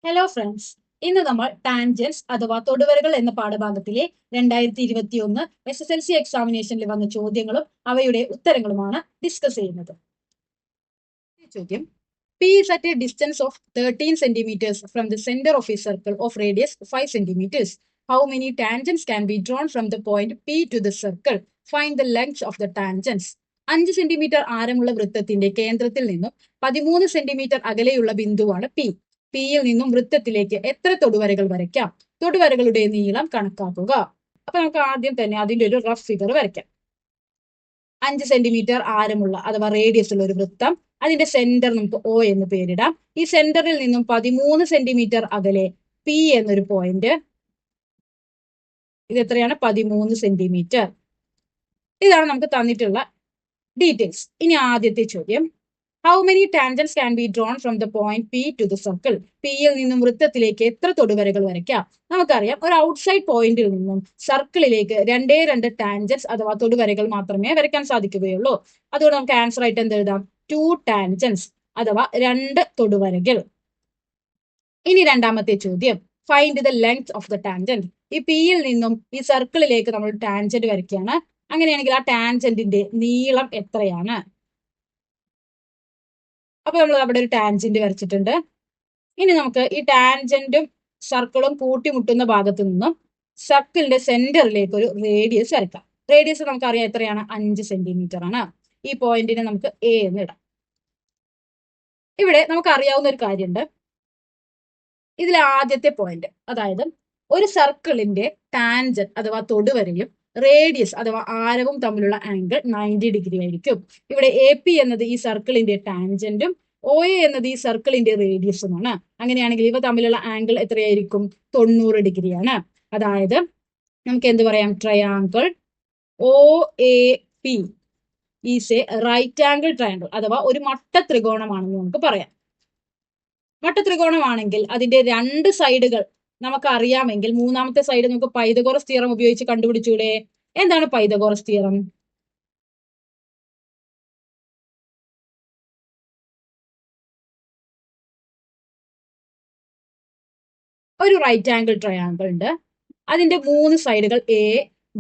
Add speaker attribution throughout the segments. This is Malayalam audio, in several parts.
Speaker 1: ഹലോ ഫ്രണ്ട്സ്, ഇന്ന് നമ്മൾ ടാൻജൻസ് അഥവാ തൊടുവരകൾ എന്ന പാഠഭാഗത്തിലെ 2021 SSLC എക്സാമിനേഷനിൽ വന്ന ചോദ്യങ്ങളും അവയുടെ ഉത്തരങ്ങളുമാണ് ഡിസ്കസ് ചെയ്യുന്നത്. ചോദ്യം: P is at a distance of 13 centimeters from the center of a circle of radius 5 centimeters. How many tangents can be drawn from the point P to the circle? Find the length of the tangents. 5 centimetre ആരമുള്ള വൃത്തത്തിന്റെ കേന്ദ്രത്തിൽ നിന്നും 13 സെന്റിമീറ്റർ അകലെയുള്ള ബിന്ദുവാണ് പി. പിയിൽ നിന്നും വൃത്തത്തിലേക്ക് എത്ര തൊടുവരകൾ വരയ്ക്കാം? തൊടുവരകളുടെ നീളം കണക്കാക്കുക. അപ്പൊ നമുക്ക് ആദ്യം തന്നെ അതിന്റെ ഒരു റഫ് ഫിഗർ വരയ്ക്കാം. 5 സെന്റിമീറ്റർ ആരമുള്ള അഥവാ റേഡിയസ് ഉള്ള ഒരു വൃത്തം, അതിന്റെ സെന്റർ നമുക്ക് ഒ എന്ന് പേരിടാം. ഈ സെന്ററിൽ നിന്നും 13 സെന്റിമീറ്റർ അകലെ പി എന്നൊരു പോയിന്റ്, ഇത് എത്രയാണ്? 13 സെന്റിമീറ്റർ. ഇതാണ് നമുക്ക് തന്നിട്ടുള്ള ഡീറ്റെയിൽസ്. ഇനി ആദ്യത്തെ ചോദ്യം: how many tangents can be drawn from the point P to the circle? പിയിൽ നിന്നും വൃത്തത്തിലേക്ക് എത്ര തൊടുവരകൾ വരയ്ക്കാം? നമുക്കറിയാം, ഒരു ഔട്ട്സൈഡ് പോയിന്റിൽ നിന്നും സർക്കിളിലേക്ക് രണ്ടേ രണ്ട് ടാൻജൻസ് അഥവാ തൊടുവരകൾ മാത്രമേ വരയ്ക്കാൻ സാധിക്കുകയുള്ളൂ. അതുകൊണ്ട് നമുക്ക് ആൻസർ ആയിട്ട് എന്ത് എഴുതാം? 2 ടാൻജൻസ് അഥവാ 2 തൊടുവരകൾ. ഇനി രണ്ടാമത്തെ ചോദ്യം: find the length of the tangent. ഈ പിയിൽ നിന്നും ഈ സർക്കിളിലേക്ക് നമ്മൾ ടാൻജന്റ് വരയ്ക്കുകയാണ്. അങ്ങനെയാണെങ്കിൽ ആ ടാൻജന്റിന്റെ നീളം എത്രയാണ്? അപ്പൊ നമ്മൾ അവിടെ ഒരു ടാൻജന്റ് വരച്ചിട്ടുണ്ട്. ഇനി നമുക്ക് ഈ ടാൻജന്റും സർക്കിളും കൂട്ടിമുട്ടുന്ന ഭാഗത്തു നിന്നും സർക്കിളിന്റെ സെന്ററിലേക്ക് ഒരു റേഡിയസ് വരയ്ക്കാം. റേഡിയസ് നമുക്കറിയാം എത്രയാണ്? 5 സെന്റിമീറ്റർ ആണ്. ഈ പോയിന്റിനെ നമുക്ക് എ എന്ന് ഇടാം. ഇവിടെ നമുക്ക് അറിയാവുന്ന ഒരു കാര്യമുണ്ട്. ഇതിൽ ആദ്യത്തെ പോയിന്റ്, അതായത് ഒരു സർക്കിളിന്റെ ടാൻജന്റ് അഥവാ തൊടുവരയും റേഡിയസ് അഥവാ ആരവും തമ്മിലുള്ള ആംഗിൾ 90 ഡിഗ്രി ആയിരിക്കും. ഇവിടെ എ പി എന്നത് ഈ സർക്കിളിന്റെ ടാൻജന്റും ഒ എ എന്നത് ഈ സർക്കിളിന്റെ റേഡിയസുമാണ്. അങ്ങനെയാണെങ്കിൽ ഇവ തമ്മിലുള്ള ആംഗിൾ എത്രയായിരിക്കും? 90 ഡിഗ്രിയാണ്. അതായത് നമുക്ക് എന്ത് പറയാം? Triangle O A P is a right angle triangle അഥവാ ഒരു മട്ട ത്രികോണമാണെന്ന് നമുക്ക് പറയാം. മട്ട ത്രികോണമാണെങ്കിൽ അതിന്റെ രണ്ട് സൈഡുകൾ നമുക്ക് അറിയാമെങ്കിൽ മൂന്നാമത്തെ സൈഡ് നമുക്ക് പൈതഗോറസ് തിയറം ഉപയോഗിച്ച് കണ്ടുപിടിച്ചൂടെ? എന്താണ് പൈതഗോറസ് തിയറം? ഒരു റൈറ്റ് ആംഗിൾ ട്രയാങ്കിൾ ഉണ്ട്. അതിന്റെ 3 സൈഡുകൾ എ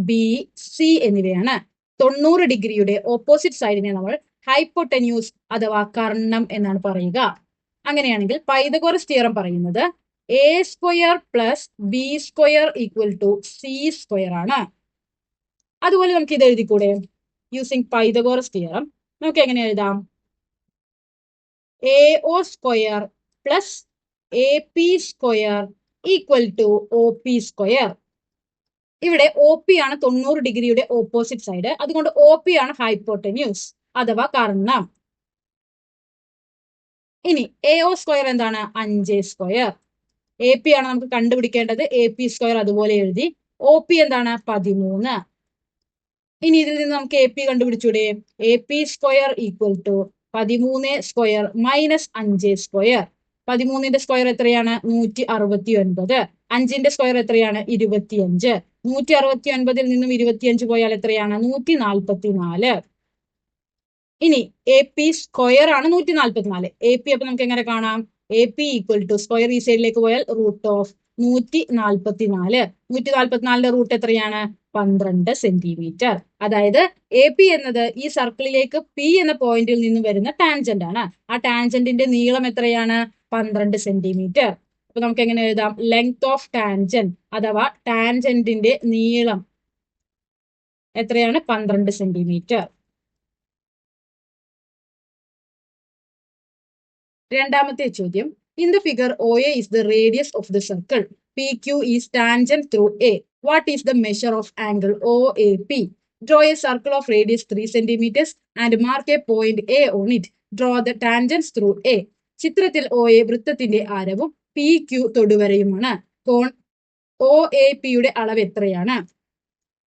Speaker 1: ബി സി എന്നിവയാണ്. 90 ഡിഗ്രിയുടെ ഓപ്പോസിറ്റ് സൈഡിനെ നമ്മൾ ഹൈപ്പോട്ടന്യൂസ് അഥവാ കർണം എന്നാണ് പറയുക. അങ്ങനെയാണെങ്കിൽ പൈതഗോറസ് തിയറം പറയുന്നത് A square plus B square equal to C square ആണ്. അതുപോലെ നമുക്ക് ഇത് എഴുതിക്കൂടെ? യൂസിങ് പൈതഗോറസ് തിയറം നമുക്ക് എങ്ങനെ എഴുതാം? A O square plus A P square equal to O P square. ഇവിടെ ഒ പി ആണ് 90 ഡിഗ്രിയുടെ ഓപ്പോസിറ്റ് സൈഡ്. അതുകൊണ്ട് ഒ പി ആണ് ഹൈപ്പോട്ടന്യൂസ് അഥവാ കർണം. ഇനി എ ഒ സ്ക്വയർ എന്താണ്? 5 സ്ക്വയർ. എ പി ആണ് നമുക്ക് കണ്ടുപിടിക്കേണ്ടത്. എ പി സ്ക്വയർ അതുപോലെ എഴുതി. ഒ പി എന്താണ്? 13. ഇനി ഇതിൽ നിന്ന് നമുക്ക് എ പി കണ്ടുപിടിച്ചൂടെ? A P square equal to 13 square minus 5 square. 13ന്റെ സ്ക്വയർ എത്രയാണ്? 169. 5ന്റെ സ്ക്വയർ എത്രയാണ്? 25. 169ൽ നിന്നും 25 പോയാൽ എത്രയാണ്? 144. ഇനി എ പി സ്ക്വയർ ആണ് 144. എ പി അപ്പൊ നമുക്ക് എങ്ങനെ കാണാം? A P equal to square ഈ സൈഡിലേക്ക് പോയാൽ റൂട്ട് ഓഫ് 144. 144ന്റെ റൂട്ട് എത്രയാണ്? 12 സെന്റിമീറ്റർ. അതായത് എ പി എന്നത് ഈ സർക്കിളിലേക്ക് പി എന്ന പോയിന്റിൽ നിന്ന് വരുന്ന ടാൻജന്റ് ആണ്. ആ ടാൻജന്റിന്റെ നീളം എത്രയാണ്? 12 സെന്റിമീറ്റർ. അപ്പൊ നമുക്ക് എങ്ങനെ എഴുതാം? ലെങ്ത് ഓഫ് ടാൻജന്റ് അഥവാ ടാൻജന്റിന്റെ നീളം എത്രയാണ്? 12 സെന്റിമീറ്റർ. രണ്ടാമത്തെ ചോദ്യം: in the figure O A is the radius of the circle. P Q is tangent through A. What is the measure of angle O A P? Draw a circle of radius 3 centimeters and mark a point A on it. Draw the tangents through A. ചിത്രത്തിൽ ഒ എ വൃത്തത്തിന്റെ ആരവും പി ക്യു തൊടുവരയുമാണ്. കോൺ ഒ എ പിയുടെ അളവ് എത്രയാണ്?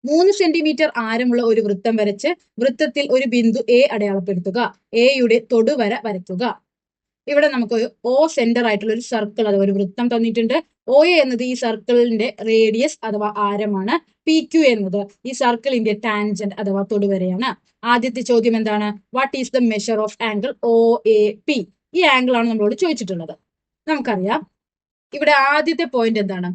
Speaker 1: 3 സെന്റിമീറ്റർ ആരമുള്ള ഒരു വൃത്തം വരച്ച് വൃത്തത്തിൽ ഒരു ബിന്ദു എ അടയാളപ്പെടുത്തുക. എയുടെ തൊടുവര വരയ്ക്കുക. ഇവിടെ നമുക്ക് ഒ സെന്റർ ആയിട്ടുള്ള ഒരു സർക്കിൾ അഥവാ ഒരു വൃത്തം തന്നിട്ടുണ്ട്. ഒ എ എന്നത് ഈ സർക്കിളിന്റെ റേഡിയസ് അഥവാ ആരമാണ്. പി ക്യു എന്നത് ഈ സർക്കിളിന്റെ ടാൻജന്റ് അഥവാ തൊടുവരയാണ്. ആദ്യത്തെ ചോദ്യം എന്താണ്? What is the measure of angle O A P? ഈ ആംഗിൾ ആണ് നമ്മളോട് ചോദിച്ചിട്ടുള്ളത്. നമുക്കറിയാം ഇവിടെ ആദ്യത്തെ പോയിന്റ് എന്താണ്?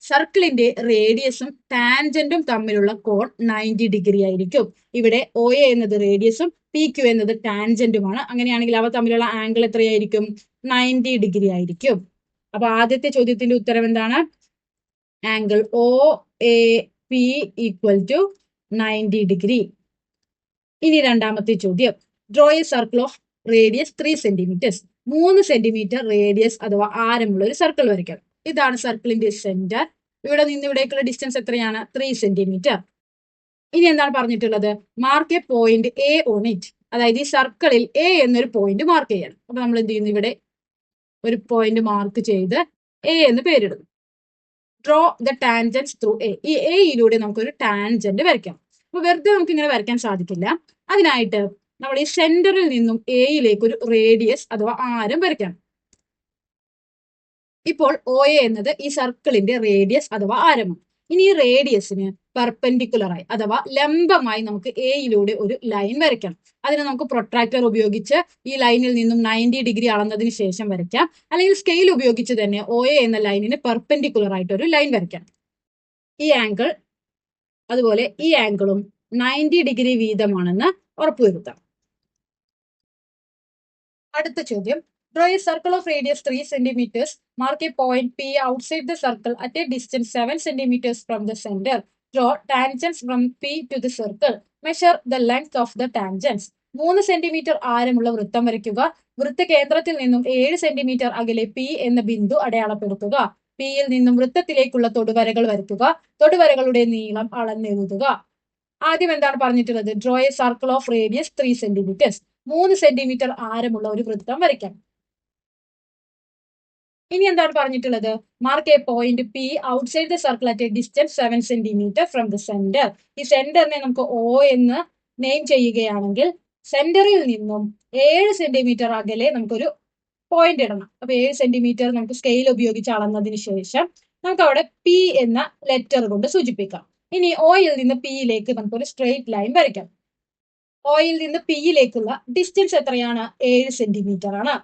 Speaker 1: സർക്കിളിന്റെ റേഡിയസും ടാൻജന്റും തമ്മിലുള്ള കോൺ 90 ഡിഗ്രി ആയിരിക്കും. ഇവിടെ ഒ എ എന്നത് റേഡിയസും പി ക്യു എന്നത് ടാൻജന്റുമാണ്. അങ്ങനെയാണെങ്കിൽ അവ തമ്മിലുള്ള ആംഗിൾ എത്രയായിരിക്കും? 90 ഡിഗ്രി ആയിരിക്കും. അപ്പൊ ആദ്യത്തെ ചോദ്യത്തിന്റെ ഉത്തരം എന്താണ്? Angle O A P equal to 90 degree. ഇനി രണ്ടാമത്തെ ചോദ്യം, draw a circle of radius 3 centimetres. 3 centimetre radius അഥവാ ആരമുള്ള ഒരു സർക്കിൾ വരയ്ക്കണം. ഇതാണ് സർക്കിളിന്റെ സെന്റർ. ഇവിടെ നിന്ന് ഇവിടേക്കുള്ള ഡിസ്റ്റൻസ് എത്രയാണ്? 3 സെന്റിമീറ്റർ. ഇനി എന്താണ് പറഞ്ഞിട്ടുള്ളത്? Mark a point A on it. അതായത് ഈ സർക്കിളിൽ എ എന്നൊരു പോയിന്റ് മാർക്ക് ചെയ്യണം. അപ്പൊ നമ്മൾ എന്ത് ചെയ്യുന്നു? ഇവിടെ ഒരു പോയിന്റ് മാർക്ക് ചെയ്ത് എ എന്ന് പേരിടുന്നു. Draw the tangents through A. ഈ എയിലൂടെ നമുക്കൊരു ടാൻജന്റ് വരയ്ക്കാം. അപ്പൊ വെറുതെ നമുക്ക് ഇങ്ങനെ വരയ്ക്കാൻ സാധിക്കില്ല. അതിനായിട്ട് നമ്മൾ ഈ സെന്ററിൽ നിന്നും എയിലേക്ക് ഒരു റേഡിയസ് അഥവാ ആരം വരയ്ക്കണം. ഇപ്പോൾ ഒ എ എന്നത് ഈ സർക്കിളിന്റെ റേഡിയസ് അഥവാ ആരമാണ്. ഇനി ഈ റേഡിയസിന് പെർപെൻഡിക്കുലറായി അഥവാ ലംബമായി നമുക്ക് എയിലൂടെ ഒരു ലൈൻ വരയ്ക്കണം. അതിന് നമുക്ക് പ്രൊട്രാക്ടർ ഉപയോഗിച്ച് ഈ ലൈനിൽ നിന്നും 90 ഡിഗ്രി അളന്നതിന് ശേഷം വരയ്ക്കാം. അല്ലെങ്കിൽ സ്കെയിൽ ഉപയോഗിച്ച് തന്നെ ഒ എ എന്ന ലൈനിന് പെർപെൻഡിക്കുലർ ആയിട്ട് ഒരു ലൈൻ വരയ്ക്കാം. ഈ ആംഗിൾ അതുപോലെ ഈ ആംഗിളും 90 ഡിഗ്രി വീതമാണെന്ന് ഉറപ്പുവരുത്താം. അടുത്ത ചോദ്യം, draw a circle of radius 3 centimeters. Mark a point P outside the circle at a distance 7 centimeters from the center. Draw tangents from P to the circle. Measure the length of the tangents. 3 centimetre ആരമുള്ള വൃത്തം വരയ്ക്കുക. വൃത്ത കേന്ദ്രത്തിൽ നിന്നും 7 സെന്റിമീറ്റർ അകലെ പി എന്ന ബിന്ദു അടയാളപ്പെടുത്തുക. പിയിൽ നിന്നും വൃത്തത്തിലേക്കുള്ള തൊടുവരകൾ വരയ്ക്കുക. തൊടുവരകളുടെ നീളം അളന്നെഴുതുക. ആദ്യം എന്താണ് പറഞ്ഞിട്ടുള്ളത്? Draw a circle of radius 3 centimetres. 3 centimetre ആരമുള്ള ഒരു വൃത്തം വരയ്ക്കാം. ഇനി എന്താണ് പറഞ്ഞിട്ടുള്ളത്? Mark a point P outside the circle at a distance 7 centimetre from the centre. ഈ സെന്ററിനെ നമുക്ക് ഒ എന്ന് നെയിം ചെയ്യുകയാണെങ്കിൽ സെന്ററിൽ നിന്നും 7 സെന്റിമീറ്റർ അകലെ നമുക്കൊരു പോയിന്റ് ഇടണം. അപ്പൊ 7 സെന്റിമീറ്റർ നമുക്ക് സ്കെയിൽ ഉപയോഗിച്ച് അളന്നതിന് ശേഷം നമുക്ക് അവിടെ പി എന്ന ലെറ്റർ കൊണ്ട് സൂചിപ്പിക്കാം. ഇനി ഒയിൽ നിന്ന് പിയിലേക്ക് നമുക്കൊരു സ്ട്രെയിറ്റ് ലൈൻ വരയ്ക്കാം. ഒയിൽ നിന്ന് പിയിലേക്കുള്ള ഡിസ്റ്റൻസ് എത്രയാണ്? 7 സെന്റിമീറ്റർ ആണ്.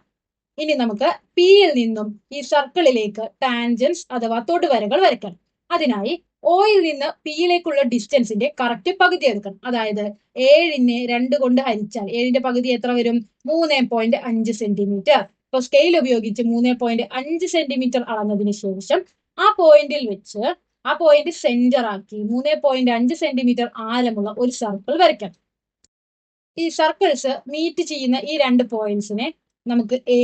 Speaker 1: ഇനി നമുക്ക് പിയിൽ നിന്നും ഈ സർക്കിളിലേക്ക് ടാൻജൻസ് അഥവാ തൊടുവരകൾ വരയ്ക്കണം. അതിനായി ഒയിൽ നിന്ന് പിയിലേക്കുള്ള ഡിസ്റ്റൻസിന്റെ കറക്റ്റ് പകുതി എടുക്കണം. അതായത് 7നെ 2 കൊണ്ട് ഹരിച്ചാൽ 7ന്റെ പകുതി എത്ര വരും? 3.5 സെന്റിമീറ്റർ. ഇപ്പൊ സ്കെയിൽ ഉപയോഗിച്ച് 3.5 സെന്റിമീറ്റർ അളന്നതിന് ശേഷം ആ പോയിന്റിൽ വെച്ച് ആ പോയിന്റ് സെന്റർ ആക്കി 3.5 സെന്റിമീറ്റർ ആഴമുള്ള ഒരു സർക്കിൾ വരയ്ക്കണം. ഈ സർക്കിൾസ് മീറ്റ് ചെയ്യുന്ന ഈ 2 പോയിന്റ്സിനെ നമുക്ക് എ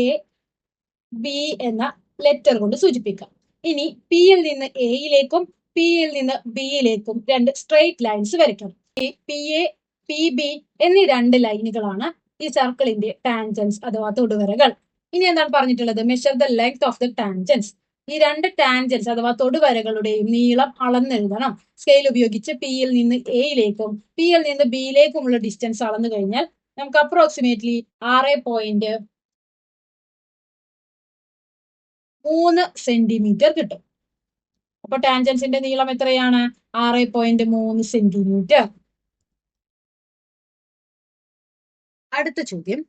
Speaker 1: ബി എന്ന ലെറ്റർ കൊണ്ട് സൂചിപ്പിക്കാം. ഇനി പിയിൽ നിന്ന് എയിലേക്കും പിയിൽ നിന്ന് ബിയിലേക്കും 2 സ്ട്രെയിറ്റ് ലൈൻസ് വരയ്ക്കണം. ഈ പി എ പി ബി എന്നീ 2 ലൈനുകളാണ് ഈ സർക്കിളിന്റെ ടാൻജൻസ് അഥവാ തൊടുവരകൾ. ഇനി എന്താണ് പറഞ്ഞിട്ടുള്ളത്? Measure the length of the tangents. ഈ 2 ടാൻജൻസ് അഥവാ തൊടുവരകളുടെയും നീളം അളന്നെഴുതണം. സ്കെയിൽ ഉപയോഗിച്ച് പിയിൽ നിന്ന് എയിലേക്കും പിയിൽ നിന്ന് ബിയിലേക്കുമുള്ള ഡിസ്റ്റൻസ് അളന്നു കഴിഞ്ഞാൽ നമുക്ക് അപ്രോക്സിമേറ്റ്ലി 6.3 സെന്റിമീറ്റർ കിട്ടും. അപ്പൊ ടാൻജൻസിന്റെ നീളം എത്രയാണ്? 6.3 സെന്റിമീറ്റർ. അടുത്ത ചോദ്യം,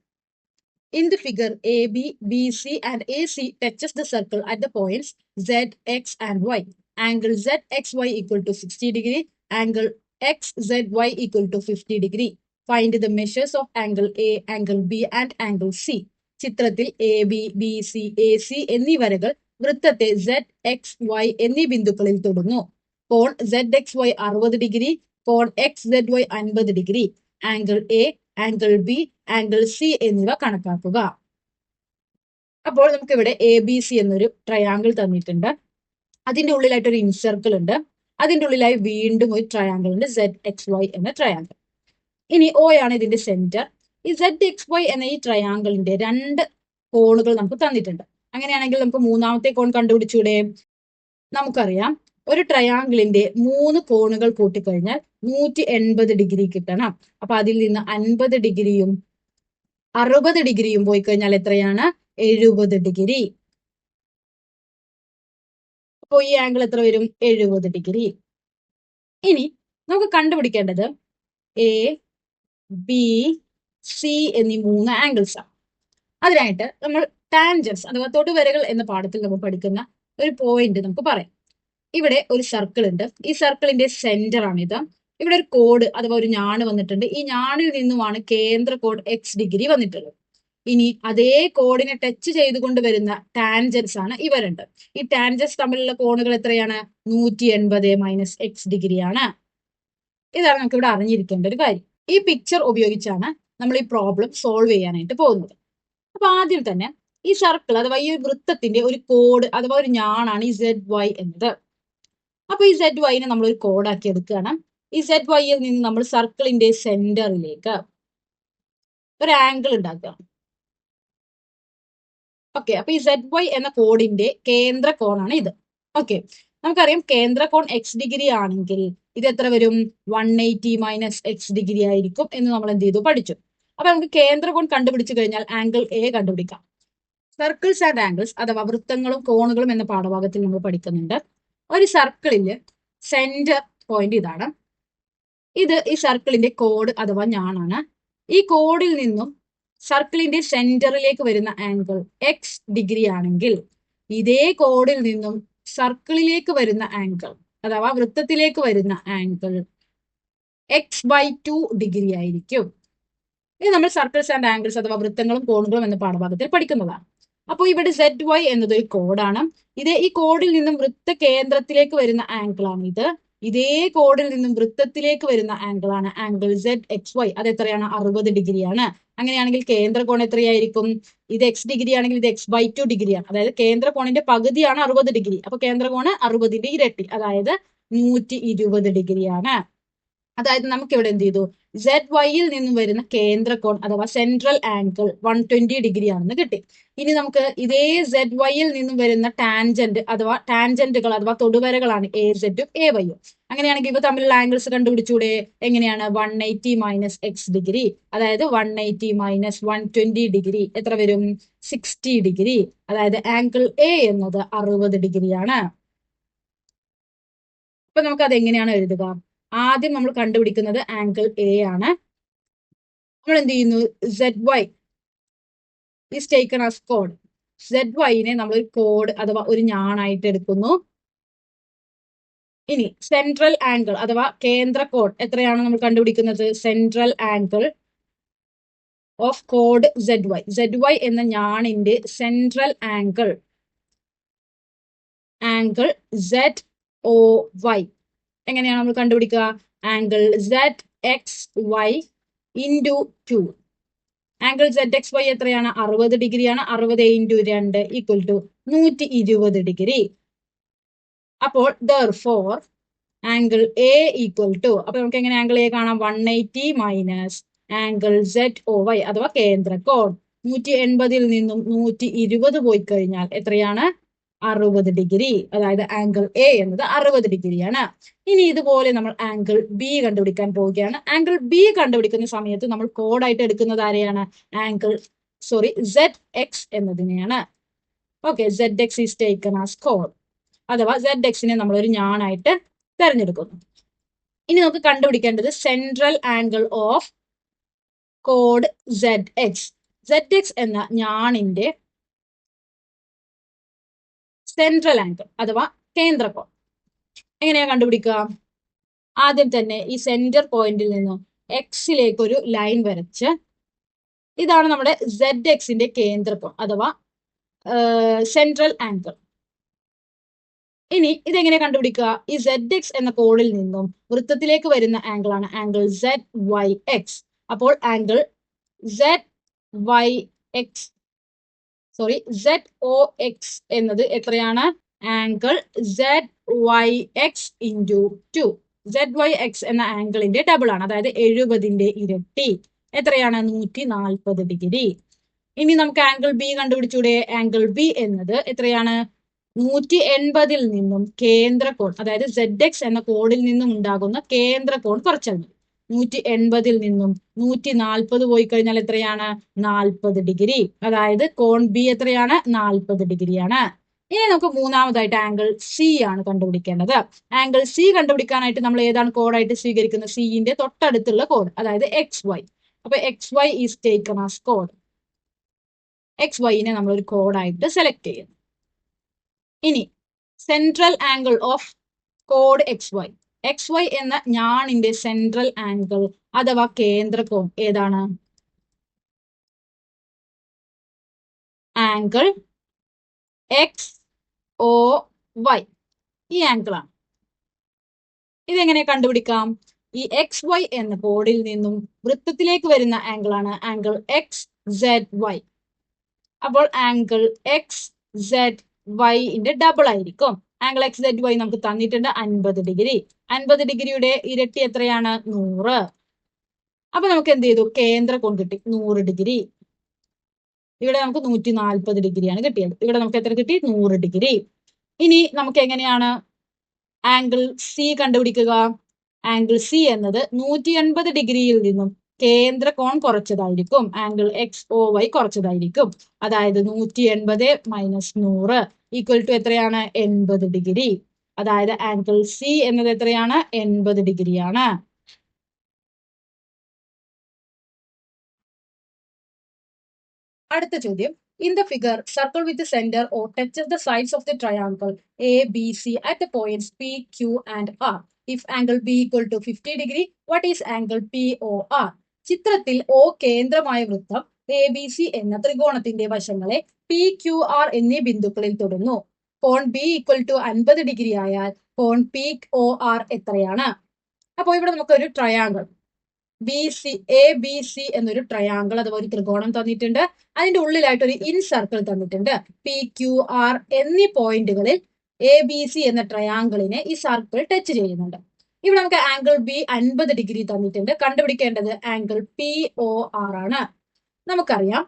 Speaker 1: in the figure AB, BC and AC touches the circle at the points Z, X and Y. Angle ZXY equal to 60 degree. Angle XZY equal to 50 degree. Find the measures of angle A, angle B and angle C. ചിത്രത്തിൽ A B B C A C എന്നീ വരകൾ വൃത്തത്തെ സെഡ് എക്സ് വൈ എന്നീ ബിന്ദുക്കളിൽ തൊടുന്നു. കോൺ ZXY 60 ഡിഗ്രി, കോൺ XZY 50 ഡിഗ്രി. Angle A, angle B, angle C എന്നിവ കണക്കാക്കുക. അപ്പോൾ നമുക്ക് ഇവിടെ എ ബി സി എന്നൊരു ട്രയാങ്കിൾ തന്നിട്ടുണ്ട്. അതിന്റെ ഉള്ളിലായിട്ട് ഒരു ഇൻസർക്കിൾ ഉണ്ട്. അതിന്റെ ഉള്ളിലായി വീണ്ടും ഒരു ട്രയാങ്കിൾ ഉണ്ട്, ZXY എന്ന ട്രയാങ്കിൾ. ഇനി O ആണ് ഇതിന്റെ സെന്റർ. ഈ ZXY എന്ന ഈ ട്രയാങ്കിളിന്റെ 2 കോണുകൾ നമുക്ക് തന്നിട്ടുണ്ട്. അങ്ങനെയാണെങ്കിൽ നമുക്ക് മൂന്നാമത്തെ കോൺ കണ്ടുപിടിച്ചൂടെ? നമുക്കറിയാം, ഒരു ട്രയാങ്കിളിന്റെ 3 കോണുകൾ കൂട്ടിക്കഴിഞ്ഞാൽ 180 ഡിഗ്രി കിട്ടണം. അപ്പൊ അതിൽ നിന്ന് 50 ഡിഗ്രിയും 60 ഡിഗ്രിയും പോയി കഴിഞ്ഞാൽ എത്രയാണ്? 70 ഡിഗ്രി. അപ്പൊ ഈ ആംഗിൾ എത്ര വരും? 70 ഡിഗ്രി. ഇനി നമുക്ക് കണ്ടുപിടിക്കേണ്ടത് എ ബി സി എന്നീ 3 ആംഗിൾസ് ആണ്. അതിനായിട്ട് നമ്മൾ ടാൻജൻസ് അഥവാ തൊടുവരകൾ എന്ന പാഠത്തിൽ നമ്മൾ പഠിക്കുന്ന ഒരു പോയിന്റ് നമുക്ക് പറയാം. ഇവിടെ ഒരു സർക്കിൾ ഉണ്ട്. ഈ സർക്കിളിന്റെ സെന്റർ ആണ് ഇത്. ഇവിടെ ഒരു കോഡ് അഥവാ ഒരു ഞാണ് വന്നിട്ടുണ്ട്. ഈ ഞാണിൽ നിന്നുമാണ് കേന്ദ്ര കോഡ് x ഡിഗ്രി വന്നിട്ടുള്ളത്. ഇനി അതേ കോഡിനെ ടച്ച് ചെയ്തുകൊണ്ട് വരുന്ന ടാൻജൻസ് ആണ് ഇവ രണ്ട്. ഈ ടാൻജൻസ് തമ്മിലുള്ള കോണുകൾ എത്രയാണ്? 180 - x ഡിഗ്രി ആണ്. ഇതാണ് നമുക്ക് ഇവിടെ അറിഞ്ഞിരിക്കേണ്ട ഒരു കാര്യം. ഈ പിക്ചർ ഉപയോഗിച്ചാണ് നമ്മൾ ഈ പ്രോബ്ലം സോൾവ് ചെയ്യാനായിട്ട് പോകുന്നത്. അപ്പൊ ആദ്യം തന്നെ ഈ സർക്കിൾ അഥവാ ഈ വൃത്തത്തിന്റെ ഒരു കോഡ് അഥവാ ഒരു ഞാണാണ് ഈ ZY എന്നത്. അപ്പൊ ഈ ZY നെ നമ്മൾ ഒരു കോഡാക്കി എടുക്കുകയാണ്. ഈ ZY യിൽ നിന്ന് നമ്മൾ സർക്കിളിന്റെ സെന്ററിലേക്ക് ഒരു ആംഗിൾ ഉണ്ടാക്കുകയാണ്. ഓക്കെ, അപ്പൊ ഈ ZY എന്ന കോഡിന്റെ കേന്ദ്ര കോണാണ് ഇത്. ഓക്കെ, നമുക്കറിയാം കേന്ദ്ര കോൺ x ഡിഗ്രി ആണെങ്കിൽ ഇത് എത്ര വരും? 180 - x ഡിഗ്രി ആയിരിക്കും എന്ന് നമ്മൾ എന്ത് ചെയ്തു? പഠിച്ചു. അപ്പൊ നമുക്ക് കേന്ദ്ര കോൺ കണ്ടുപിടിച്ചു കഴിഞ്ഞാൽ ആംഗിൾ A കണ്ടുപിടിക്കാം. സർക്കിൾസ് ആൻഡ് ആംഗിൾസ് അഥവാ വൃത്തങ്ങളും കോണുകളും എന്ന പാഠഭാഗത്തിൽ നമ്മൾ പഠിക്കുന്നുണ്ട്. ഒരു സർക്കിളില് സെന്റർ പോയിന്റ് ഇതാണ്. ഇത് ഈ സർക്കിളിന്റെ കോഡ് അഥവാ ഞാനാണ്. ഈ കോഡിൽ നിന്നും സർക്കിളിന്റെ സെന്ററിലേക്ക് വരുന്ന ആംഗിൾ x ഡിഗ്രി ആണെങ്കിൽ ഇതേ കോഡിൽ നിന്നും സർക്കിളിലേക്ക് വരുന്ന ആംഗിൾ അഥവാ വൃത്തത്തിലേക്ക് വരുന്ന ആംഗിൾ x/2 ഡിഗ്രി ആയിരിക്കും. ഇത് നമ്മൾ സർക്കിൾസ് ആൻഡ് ആംഗിൾസ് അഥവാ വൃത്തങ്ങളും കോണുകളും എന്ന പാഠഭാഗത്തിൽ പഠിക്കുന്നതാണ്. അപ്പോൾ ഇവിടെ ZY എന്നത് ഒരു കോഡാണ്. ഈ കോഡിൽ നിന്നും വൃത്ത കേന്ദ്രത്തിലേക്ക് വരുന്ന ആംഗിൾ ആണ് ഇത്. ഇതേ കോഡിൽ നിന്നും വൃത്തത്തിലേക്ക് വരുന്ന ആംഗിൾ ആണ് ആംഗിൾ ZXY. അത് എത്രയാണ്? 60 ഡിഗ്രിയാണ്. അങ്ങനെയാണെങ്കിൽ കേന്ദ്ര കോൺ എത്രയായിരിക്കും? ഇത് x ഡിഗ്രി ആണെങ്കിൽ ഇത് x/2 ഡിഗ്രിയാണ്. അതായത് കേന്ദ്ര കോണിന്റെ പകുതിയാണ് 60 ഡിഗ്രി. അപ്പൊ കേന്ദ്ര കോണ് 60ന്റെ ഇരട്ടി, അതായത് 120 ഡിഗ്രിയാണ്. അതായത് നമുക്ക് ഇവിടെ എന്ത് ചെയ്തു? ZY യിൽ നിന്നും വരുന്ന കേന്ദ്ര കോൺ അഥവാ സെൻട്രൽ ആംഗിൾ 120 ഡിഗ്രി ആണെന്ന് കിട്ടി. ഇനി നമുക്ക് ഇതേ ZY യിൽ നിന്നും വരുന്ന ടാൻജന്റുകൾ അഥവാ തൊടുവരകളാണ് AZ ഉം AY ഉം. അങ്ങനെയാണെങ്കിൽ ഇവ തമ്മിലുള്ള ആംഗിൾസ് കണ്ടുപിടിച്ചൂടെ? എങ്ങനെയാണ്? 180 - x ഡിഗ്രി, അതായത് 180 - 120 ഡിഗ്രി എത്ര വരും? 60 ഡിഗ്രി. അതായത് ആംഗിൾ A എന്നത് 60 ഡിഗ്രിയാണ്. അപ്പൊ നമുക്ക് അത് എങ്ങനെയാണ് എഴുതുക? ആദ്യം നമ്മൾ കണ്ടുപിടിക്കുന്നത് ആംഗിൾ A ആണ്. നമ്മൾ എന്ത് ചെയ്യുന്നു? ZY is taken as code. ZY നെ നമ്മൾ ഒരു കോഡ് അഥവാ ഒരു ഞാണായിട്ട് എടുക്കുന്നു. ഇനി സെൻട്രൽ ആംഗിൾ അഥവാ കേന്ദ്ര കോഡ് എത്രയാണ് നമ്മൾ കണ്ടുപിടിക്കുന്നത്? Central angle of code ZY എന്ന ഞാണിന്റെ സെൻട്രൽ ആംഗിൾ ZOY എങ്ങനെയാണ് നമ്മൾ കണ്ടുപിടിക്കുക? Angle ZXY into 2. Angle ZXY എത്രയാണ്? 60 ഡിഗ്രിയാണ്. 60 × 2 = 120 ഡിഗ്രി. അപ്പോൾ therefore ആംഗിൾ A = അപ്പൊ നമുക്ക് എങ്ങനെ ആംഗിൾ A കാണാം? 180 - ആംഗിൾ ZOY അഥവാ കേന്ദ്ര കോൺ. 180ൽ നിന്നും 120 പോയി കഴിഞ്ഞാൽ എത്രയാണ്? 60 ഡിഗ്രി. അതായത് ആംഗിൾ A എന്നത് 60 ഡിഗ്രിയാണ്. ഇനി ഇതുപോലെ നമ്മൾ ആംഗിൾ B കണ്ടുപിടിക്കാൻ പോവുകയാണ്. ആംഗിൾ B കണ്ടുപിടിക്കുന്ന സമയത്ത് നമ്മൾ കോഡായിട്ട് എടുക്കുന്നത് ആരെയാണ്? ZX എന്നതിനെയാണ്. Okay, ZX is taken as code, അഥവാ ZX നെ നമ്മൾ ഒരു ഞാണായിട്ട് തെരഞ്ഞെടുക്കുന്നു. ഇനി നമുക്ക് കണ്ടുപിടിക്കേണ്ടത് central angle of code ZX. ZX എന്ന ഞാണിന്റെ സെൻട്രൽ ആംഗിൾ അഥവാ കേന്ദ്ര കോൺ എങ്ങനെയാ കണ്ടുപിടിക്കുക? ആദ്യം തന്നെ ഈ സെന്റർ പോയിന്റിൽ നിന്നും എക്സിലേക്ക് ഒരു ലൈൻ വരച്ച്, ഇതാണ് നമ്മുടെ ZX-ന്റെ കേന്ദ്ര കോൺ അഥവാ സെൻട്രൽ ആംഗിൾ. ഇനി ഇതെങ്ങനെ കണ്ടുപിടിക്കുക? ഈ ZX എന്ന കോഡിൽ നിന്നും വൃത്തത്തിലേക്ക് വരുന്ന ആംഗിൾ ആണ് ആംഗിൾ ZYX. അപ്പോൾ ആംഗിൾ ZOX എന്നത് എത്രയാണ്? Angle ZYX into 2. ZYX എന്ന ആംഗിളിന്റെ ഡബിൾ ആണ്, അതായത് 70ന്റെ ഇരട്ടി. എത്രയാണ്? 140 ഡിഗ്രി. ഇനി നമുക്ക് ആംഗിൾ B കണ്ടുപിടിച്ചൂടെ? ആംഗിൾ B എന്നത് എത്രയാണ്? 180ൽ നിന്നും കേന്ദ്ര കോൺ, അതായത് ZX എന്ന കോഡിൽ നിന്നും ഉണ്ടാകുന്ന കേന്ദ്ര കോൺ കുറച്ചാൽ മതി. 180ൽ നിന്നും 140 പോയി കഴിഞ്ഞാൽ എത്രയാണ്? 40 ഡിഗ്രി. അതായത് കോൺ B എത്രയാണ്? 40 ഡിഗ്രിയാണ്. ഇനി നമുക്ക് മൂന്നാമതായിട്ട് ആംഗിൾ C ആണ് കണ്ടുപിടിക്കേണ്ടത്. ആംഗിൾ C കണ്ടുപിടിക്കാനായിട്ട് നമ്മൾ ഏതാണ് കോഡായിട്ട് സ്വീകരിക്കുന്നത്? സിന്റെ തൊട്ടടുത്തുള്ള കോഡ്, അതായത് XY. അപ്പൊ XY is taken as code. XY നെ നമ്മൾ ഒരു കോഡായിട്ട് സെലക്ട് ചെയ്യുന്നു. ഇനി central angle of code XY. XY എന്ന ഞാണിന്റെ സെൻട്രൽ ആംഗിൾ അഥവാ കേന്ദ്രകോൺ ഏതാണ്? Angle XOY. ഈ ആംഗിൾ ആണ്. ഇതെങ്ങനെ കണ്ടുപിടിക്കാം? ഈ XY എന്ന കോഡിൽ നിന്നും വൃത്തത്തിലേക്ക് വരുന്ന ആംഗിൾ ആണ് ആംഗിൾ XZY. അപ്പോൾ ആംഗിൾ XZY ഡബിൾ ആയിരിക്കും. ആംഗിൾ XZY നമുക്ക് തന്നിട്ടുണ്ട് 50 ഡിഗ്രി. 50 ഡിഗ്രിയുടെ ഇരട്ടി എത്രയാണ്? 100. അപ്പൊ നമുക്ക് എന്ത് ചെയ്തു? കേന്ദ്രകോൺ കിട്ടി 100 ഡിഗ്രി. ഇവിടെ നമുക്ക് 140 ഡിഗ്രിയാണ് കിട്ടിയത്. ഇവിടെ നമുക്ക് എത്ര കിട്ടി? 100 ഡിഗ്രി. ഇനി നമുക്ക് എങ്ങനെയാണ് ആംഗിൾ സി കണ്ടുപിടിക്കുക? ആംഗിൾ സി എന്നത് 180 ഡിഗ്രിയിൽ നിന്നും കേന്ദ്രകോൺ കുറച്ചതായിരിക്കും. Angle XOY കുറച്ചതായിരിക്കും. അതായത് 180 മൈനസ് 100 ഈക്വൽ ടു എത്രയാണ്? 80 ഡിഗ്രി. അതായത് ആംഗിൾ സി എന്നത് എത്രയാണ്? 80 ഡിഗ്രിയാണ്. അടുത്ത ചോദ്യം. In the figure, circle with the center O touches the sides of the triangle ABC at the points P, Q and R. If angle B equal to 50 degree, what is angle POR? ചിത്രത്തിൽ O കേന്ദ്രമായ വൃത്തം ABC എന്ന ത്രികോണത്തിന്റെ വശങ്ങളെ PQR എന്നീ ബിന്ദുക്കളിൽ തൊടുന്നു. കോൺ B equal to 50 ഡിഗ്രി ആയാൽ കോൺ POR എത്രയാണ്? അപ്പോൾ ഇവിടെ നമുക്കൊരു ട്രയാങ്കിൾ ABC എന്നൊരു ട്രയാങ്കിൾ അഥവാ ഒരു ത്രികോണം തന്നിട്ടുണ്ട്. അതിന്റെ ഉള്ളിലായിട്ട് ഒരു ഇൻ സർക്കിൾ തന്നിട്ടുണ്ട്. PQR എന്നീ പോയിന്റുകളിൽ ABC എന്ന ട്രയാങ്കിളിനെ ഈ സർക്കിൾ ടച്ച് ചെയ്യുന്നുണ്ട്. ഇവിടെ നമുക്ക് ആംഗിൾ B 50 ഡിഗ്രി തന്നിട്ടുണ്ട്. കണ്ടുപിടിക്കേണ്ടത് ആംഗിൾ POR ആണ്. നമുക്കറിയാം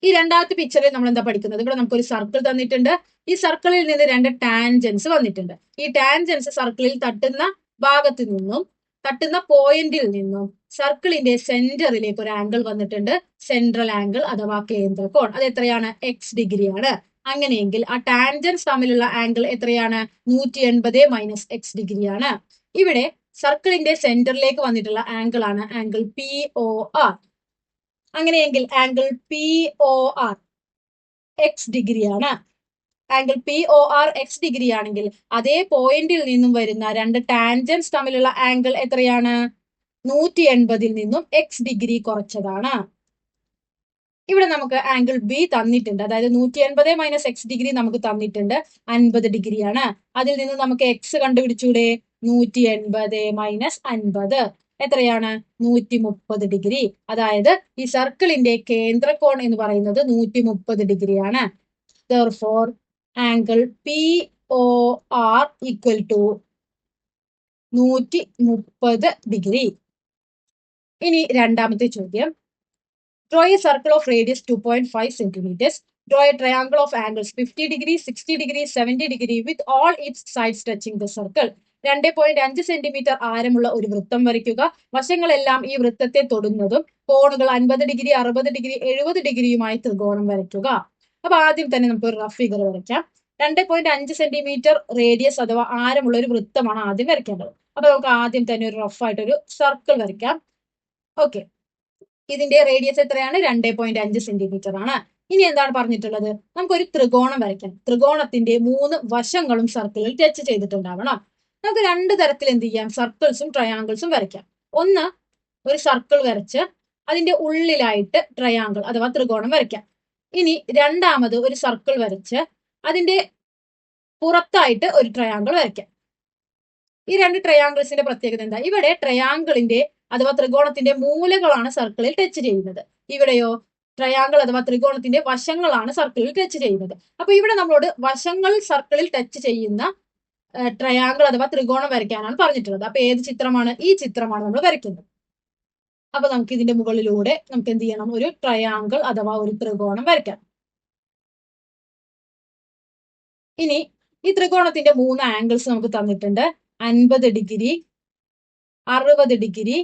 Speaker 1: ഈ രണ്ടാമത്തെ പിക്ചറിൽ നമ്മൾ എന്താ പഠിക്കുന്നത്? ഇവിടെ നമുക്കൊരു സർക്കിൾ തന്നിട്ടുണ്ട്. ഈ സർക്കിളിൽ നിന്ന് രണ്ട് ടാൻജൻസ് വന്നിട്ടുണ്ട്. ഈ ടാൻജൻസ് സർക്കിളിൽ തട്ടുന്ന ഭാഗത്ത് നിന്നും തട്ടുന്ന പോയിന്റിൽ നിന്നും സർക്കിളിന്റെ സെന്ററിലേക്ക് ഒരു ആംഗിൾ വന്നിട്ടുണ്ട്. സെൻട്രൽ ആംഗിൾ അഥവാ കേന്ദ്രകോൺ. അത് എത്രയാണ്? X ഡിഗ്രിയാണ്. അങ്ങനെയെങ്കിൽ ആ ടാൻജൻസ് തമ്മിലുള്ള ആംഗിൾ എത്രയാണ്? 180 മൈനസ് X ഡിഗ്രിയാണ്. ഇവിടെ സർക്കിളിന്റെ സെന്ററിലേക്ക് വന്നിട്ടുള്ള ആംഗിൾ ആണ് ആംഗിൾ POR. അങ്ങനെയെങ്കിൽ ആംഗിൾ POR X ഡിഗ്രിയാണ്. ആംഗിൾ POR X ഡിഗ്രി ആണെങ്കിൽ അതേ പോയിന്റിൽ നിന്നും വരുന്ന രണ്ട് ടാൻജൻസ് തമ്മിലുള്ള ആംഗിൾ എത്രയാണ്? 180 നിന്നും X ഡിഗ്രി കുറച്ചതാണ്. ഇവിടെ നമുക്ക് ആംഗിൾ B തന്നിട്ടുണ്ട്. അതായത് 180 മൈനസ് X ഡിഗ്രി നമുക്ക് തന്നിട്ടുണ്ട് 50 ഡിഗ്രിയാണ്. അതിൽ നിന്ന് നമുക്ക് X കണ്ടുപിടിച്ചൂടെ? 180 മൈനസ് 50 എത്രയാണ്? 130 ഡിഗ്രി. അതായത് ഈ സർക്കിളിന്റെ കേന്ദ്രകോൺ എന്ന് പറയുന്നത് 130 ഡിഗ്രിയാണ്. Therefore, angle POR equal to 130 degree. ഇനി രണ്ടാമത്തെ ചോദ്യം. Draw a circle of radius 2.5 centimeters. Draw a triangle of angles 50 degree, 60 degree, 70 degree with all its sides touching the circle. 2.5 centimetre ആരമുള്ള ഒരു വൃത്തം വരയ്ക്കുക. വശങ്ങളെല്ലാം ഈ വൃത്തത്തെ തൊടുന്നതും കോണുകൾ 50 ഡിഗ്രി, 60 ഡിഗ്രി, 70 ഡിഗ്രിയുമായി ത്രികോണം വരയ്ക്കുക. അപ്പൊ ആദ്യം തന്നെ നമുക്ക് ഒരു റഫ് ഫിഗർ വരയ്ക്കാം. 2.5 സെന്റിമീറ്റർ റേഡിയസ് അഥവാ ആരമുള്ള ഒരു വൃത്തമാണ് ആദ്യം വരയ്ക്കേണ്ടത്. അപ്പൊ നമുക്ക് ആദ്യം തന്നെ ഒരു റഫ് ആയിട്ട് ഒരു സർക്കിൾ വരയ്ക്കാം. ഓക്കെ, ഇതിന്റെ റേഡിയസ് എത്രയാണ്? 2.5 സെന്റിമീറ്റർ ആണ്. ഇനി എന്താണ് പറഞ്ഞിട്ടുള്ളത്? നമുക്കൊരു ത്രികോണം വരയ്ക്കാം. ത്രികോണത്തിന്റെ 3 വശങ്ങളും സർക്കിളിൽ ടച്ച് ചെയ്തിട്ടുണ്ടാവണം. നമുക്ക് രണ്ട് തരത്തിൽ എന്ത് ചെയ്യാം? സർക്കിൾസും ട്രയാങ്കിൾസും വരയ്ക്കാം. ഒന്ന്, ഒരു സർക്കിൾ വരച്ച് അതിന്റെ ഉള്ളിലായിട്ട് ട്രയാങ്കിൾ അഥവാ ത്രികോണം വരയ്ക്കാം. ഇനി രണ്ടാമത് ഒരു സർക്കിൾ വരച്ച് അതിന്റെ പുറത്തായിട്ട് ഒരു ട്രയാങ്കിൾ വരയ്ക്കാം. ഈ രണ്ട് ട്രയാങ്കിൾസിന്റെ പ്രത്യേകത എന്താ? ഇവിടെ ട്രയാങ്കിളിന്റെ അഥവാ ത്രികോണത്തിന്റെ മൂലകളാണ് സർക്കിളിൽ ടച്ച് ചെയ്യുന്നത്. ഇവിടെയോ ട്രയാങ്കിൾ അഥവാ ത്രികോണത്തിന്റെ വശങ്ങളാണ് സർക്കിളിൽ ടച്ച് ചെയ്യുന്നത്. അപ്പൊ ഇവിടെ നമ്മളോട് വശങ്ങൾ സർക്കിളിൽ ടച്ച് ചെയ്യുന്ന ട്രയാങ്കിൾ അഥവാ ത്രികോണം വരയ്ക്കാനാണ് പറഞ്ഞിട്ടുള്ളത്. അപ്പൊ ഏത് ചിത്രമാണ്? ഈ ചിത്രമാണ് നമ്മൾ വരയ്ക്കുന്നത്. അപ്പൊ നമുക്ക് ഇതിന്റെ മുകളിലൂടെ നമുക്ക് എന്ത് ചെയ്യണം? ഒരു ട്രയാങ്കിൾ അഥവാ ഒരു ത്രികോണം വരയ്ക്കാം. ഇനി ഈ ത്രികോണത്തിന്റെ 3 ആംഗിൾസ് നമുക്ക് തന്നിട്ടുണ്ട്. 50 ഡിഗ്രി, 60 ഡിഗ്രി,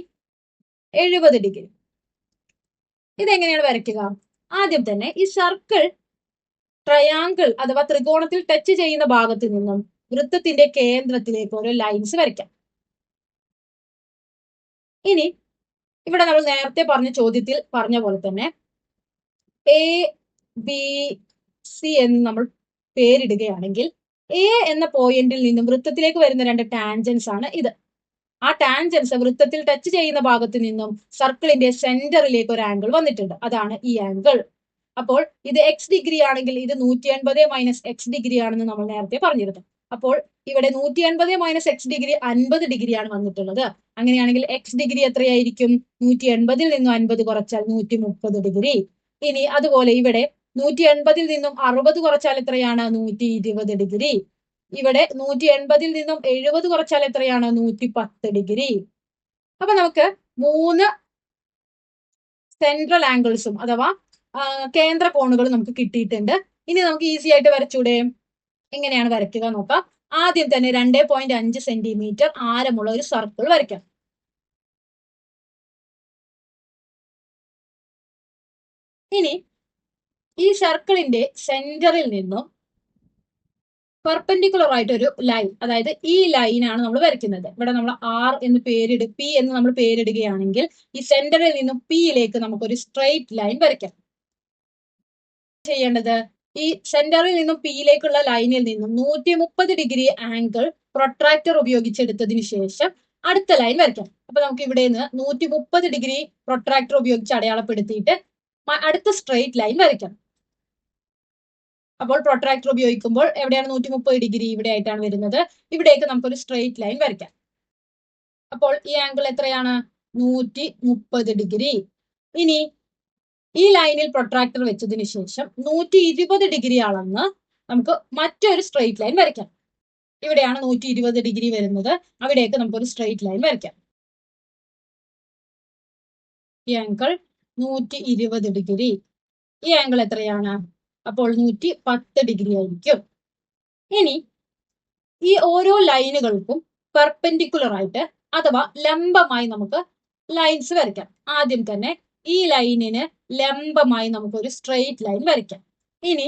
Speaker 1: 70 ഡിഗ്രി. ഇതെങ്ങനെയാണ് വരയ്ക്കുക? ആദ്യം തന്നെ ഈ സർക്കിൾ ട്രയാങ്കിൾ അഥവാ ത്രികോണത്തിൽ ടച്ച് ചെയ്യുന്ന ഭാഗത്ത് നിന്നും വൃത്തത്തിന്റെ കേന്ദ്രത്തിലേക്ക് ഓരോ ലൈൻസ് വരയ്ക്കാം. ഇനി ഇവിടെ നമ്മൾ നേരത്തെ പറഞ്ഞ ചോദ്യത്തിൽ പറഞ്ഞ പോലെ തന്നെ ABC എന്ന് നമ്മൾ പേരിടുകയാണെങ്കിൽ എ എന്ന പോയിന്റിൽ നിന്നും വൃത്തത്തിലേക്ക് വരുന്ന രണ്ട് ടാൻജൻസ് ആണ് ഇത്. ആ ടാൻജൻസ് വൃത്തത്തിൽ ടച്ച് ചെയ്യുന്ന ഭാഗത്ത് നിന്നും സർക്കിളിന്റെ സെന്ററിലേക്ക് ഒരു ആംഗിൾ വന്നിട്ടുണ്ട്. അതാണ് ഈ ആംഗിൾ. അപ്പോൾ ഇത് എക്സ് ഡിഗ്രി ആണെങ്കിൽ ഇത് 180 മൈനസ് എക്സ് ഡിഗ്രി ആണെന്ന് നമ്മൾ നേരത്തെ പറഞ്ഞിരുന്നു. അപ്പോൾ ഇവിടെ 180 മൈനസ് എക്സ് ഡിഗ്രി 50 ഡിഗ്രിയാണ് വന്നിട്ടുള്ളത്. അങ്ങനെയാണെങ്കിൽ എക്സ് ഡിഗ്രി എത്രയായിരിക്കും? 180 നിന്നും 50 കുറച്ചാൽ 130 ഡിഗ്രി. ഇനി അതുപോലെ ഇവിടെ 180 നിന്നും 60 കുറച്ചാൽ എത്രയാണ്? 120 ഡിഗ്രി. ഇവിടെ 180 നിന്നും 70 കുറച്ചാൽ എത്രയാണ്? 110 ഡിഗ്രി. അപ്പൊ നമുക്ക് 3 സെൻട്രൽ ആംഗിൾസും അഥവാ കേന്ദ്ര കോണുകൾ നമുക്ക് കിട്ടിയിട്ടുണ്ട്. ഇനി നമുക്ക് ഈസി ആയിട്ട് വരച്ചൂടെ? എങ്ങനെയാണ് വരയ്ക്കുക നോക്കാം. ആദ്യം തന്നെ 2.5 സെന്റിമീറ്റർ ആരമുള്ള ഒരു സർക്കിൾ വരയ്ക്കാം. ഇനി ഈ സർക്കിളിന്റെ സെന്ററിൽ നിന്നും പെർപെൻഡിക്കുലർ ആയിട്ട് ഒരു ലൈൻ, അതായത് ഈ ലൈനാണ് നമ്മൾ വരയ്ക്കുന്നത്. ഇവിടെ നമ്മൾ ആർ എന്ന് പി എന്ന് നമ്മൾ പേരിടുകയാണെങ്കിൽ ഈ സെന്ററിൽ നിന്നും പിയിലേക്ക് നമുക്കൊരു സ്ട്രെയിറ്റ് ലൈൻ വരയ്ക്കാം. ചെയ്യേണ്ടത്, ഈ സെന്ററിൽ നിന്നും പിയിലേക്കുള്ള ലൈനിൽ നിന്നും 130 ഡിഗ്രി ആംഗിൾ പ്രൊട്രാക്ടർ ഉപയോഗിച്ചെടുത്തതിന് ശേഷം അടുത്ത ലൈൻ വരയ്ക്കാം. അപ്പൊ നമുക്ക് ഇവിടെ നിന്ന് 130 ഡിഗ്രി പ്രൊട്രാക്ടർ ഉപയോഗിച്ച് അടയാളപ്പെടുത്തിയിട്ട് അടുത്ത സ്ട്രെയിറ്റ് ലൈൻ വരയ്ക്കാം. അപ്പോൾ പ്രൊട്രാക്ടർ ഉപയോഗിക്കുമ്പോൾ എവിടെയാണ് 130 ഡിഗ്രി? ഇവിടെ ആയിട്ടാണ് വരുന്നത്. ഇവിടേക്ക് നമുക്കൊരു സ്ട്രെയിറ്റ് ലൈൻ വരയ്ക്കാം. അപ്പോൾ ഈ ആംഗിൾ എത്രയാണ്? 130 ഡിഗ്രി. ഇനി ഈ ലൈനിൽ പ്രൊട്രാക്ടർ വെച്ചതിന് ശേഷം 120 ഡിഗ്രി അളന്ന് നമുക്ക് മറ്റൊരു സ്ട്രെയിറ്റ് ലൈൻ വരയ്ക്കാം. ഇവിടെയാണ് 120 ഡിഗ്രി വരുന്നത്. അവിടേക്ക് നമുക്കൊരു സ്ട്രെയിറ്റ് ലൈൻ വരയ്ക്കാം. ഈ ആംഗിൾ 120 ഡിഗ്രി. ഈ ആംഗിൾ എത്രയാണ്? അപ്പോൾ 110 ഡിഗ്രി ആയിരിക്കും. ഇനി ഈ ഓരോ ലൈനുകൾക്കും പെർപെൻഡിക്കുലർ ആയിട്ട് അഥവാ ലംബമായി നമുക്ക് ലൈൻസ് വരയ്ക്കാം. ആദ്യം തന്നെ ഈ ലൈനിന് ലംബമായി നമുക്കൊരു സ്ട്രെയിറ്റ് ലൈൻ വരയ്ക്കാം. ഇനി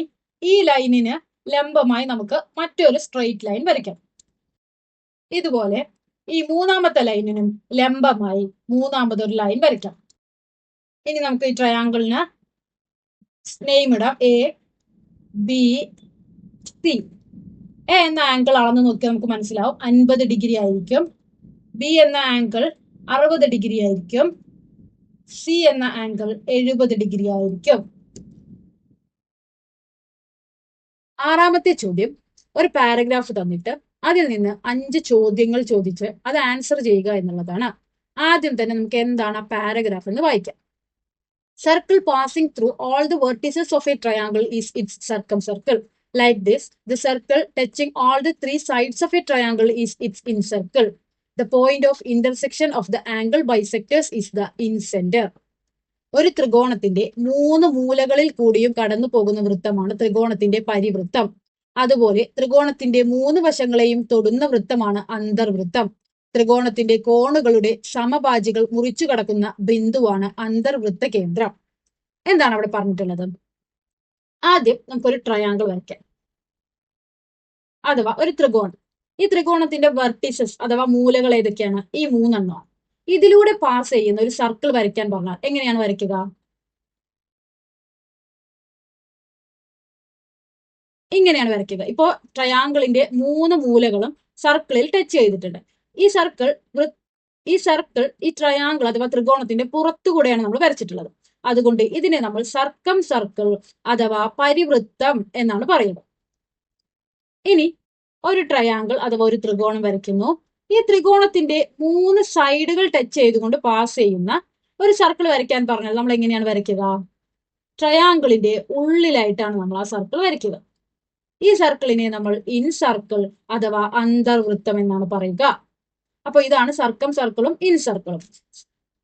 Speaker 1: ഈ ലൈനിന് ലംബമായി നമുക്ക് മറ്റൊരു സ്ട്രെയിറ്റ് ലൈൻ വരയ്ക്കാം. ഇതുപോലെ ഈ മൂന്നാമത്തെ ലൈനിനും ലംബമായി മൂന്നാമതൊരു ലൈൻ വരയ്ക്കാം. ഇനി നമുക്ക് ഈ ട്രയാങ്കിളിന് നെയിം ഇടാം. A B C. എ എന്ന ആംഗിൾ അളന്ന് നോക്കിയാൽ നമുക്ക് മനസ്സിലാവും 50 ഡിഗ്രി ആയിരിക്കും. ബി എന്ന ആംഗിൾ 60 ഡിഗ്രി ആയിരിക്കും. സി എന്ന ആംഗിൾ 70 ഡിഗ്രി ആയിരിക്കും. ആറാമത്തെ ചോദ്യം, ഒരു പാരഗ്രാഫ് തന്നിട്ട് അതിൽ നിന്ന് 5 ചോദ്യങ്ങൾ ചോദിച്ച് അത് ആൻസർ ചെയ്യുക എന്നുള്ളതാണ്. ആദ്യം തന്നെ നമുക്ക് എന്താണ് ആ പാരഗ്രാഫ് എന്ന് വായിക്കാം. Circle passing through all the vertices of a triangle is its circumcircle. Like this, the circle touching all the 3 sides of a triangle is its incircle. The point of intersection of the angle bisectors is the incenter. ഒരു ത്രികോണത്തിന്റെ 3 മൂലകളിൽ കൂടിയും കടന്നു പോകുന്ന വൃത്തമാണ് ത്രികോണത്തിന്റെ പരിവൃത്തം. അതുപോലെ ത്രികോണത്തിന്റെ 3 വശങ്ങളെയും തൊടുന്ന വൃത്തമാണ് അന്തർവൃത്തം. ത്രികോണത്തിന്റെ കോണുകളുടെ സമഭാജികൾ മുറിച്ചു കടക്കുന്ന ബിന്ദുവാണ് അന്തർവൃത്ത കേന്ദ്രം. എന്താണ് അവിടെ പറഞ്ഞിട്ടുള്ളത്? ആദ്യം നമുക്കൊരു ട്രയാങ്കിൾ വരയ്ക്കാം, അഥവാ ഒരു ത്രികോണം. ഈ ത്രികോണത്തിന്റെ വെർട്ടിസസ് അഥവാ മൂലകൾ ഏതൊക്കെയാണ്? ഈ 3 എണ്ണമാണ്. ഇതിലൂടെ പാസ് ചെയ്യുന്ന ഒരു സർക്കിൾ വരയ്ക്കാൻ പറഞ്ഞാൽ എങ്ങനെയാണ് വരയ്ക്കുക? ഇങ്ങനെയാണ് വരയ്ക്കുക. ഇപ്പോ ട്രയാങ്കിളിന്റെ 3 മൂലകളും സർക്കിളിൽ ടച്ച് ചെയ്തിട്ടുണ്ട്. ഈ സർക്കിൾ ഈ ട്രയാങ്കിൾ അഥവാ ത്രികോണത്തിന്റെ പുറത്തുകൂടെയാണ് നമ്മൾ വരച്ചിട്ടുള്ളത്. അതുകൊണ്ട് ഇതിനെ നമ്മൾ സർക്കം സർക്കിൾ അഥവാ പരിവൃത്തം എന്നാണ് പറയുന്നത്. ഇനി ഒരു ട്രയാങ്കിൾ അഥവാ ഒരു ത്രികോണം വരയ്ക്കുന്നു. ഈ ത്രികോണത്തിന്റെ 3 സൈഡുകൾ ടച്ച് ചെയ്തുകൊണ്ട് പാസ് ചെയ്യുന്ന ഒരു സർക്കിൾ വരയ്ക്കാൻ പറഞ്ഞാൽ നമ്മൾ എങ്ങനെയാണ് വരയ്ക്കുക? ട്രയാങ്കിളിന്റെ ഉള്ളിലായിട്ടാണ് നമ്മൾ ആ സർക്കിൾ വരയ്ക്കുക. ഈ സർക്കിളിനെ നമ്മൾ ഇൻ സർക്കിൾ അഥവാ അന്തർവൃത്തം എന്നാണ് പറയുക. അപ്പൊ ഇതാണ് സർക്കം സർക്കിളും ഇൻ സർക്കിളും.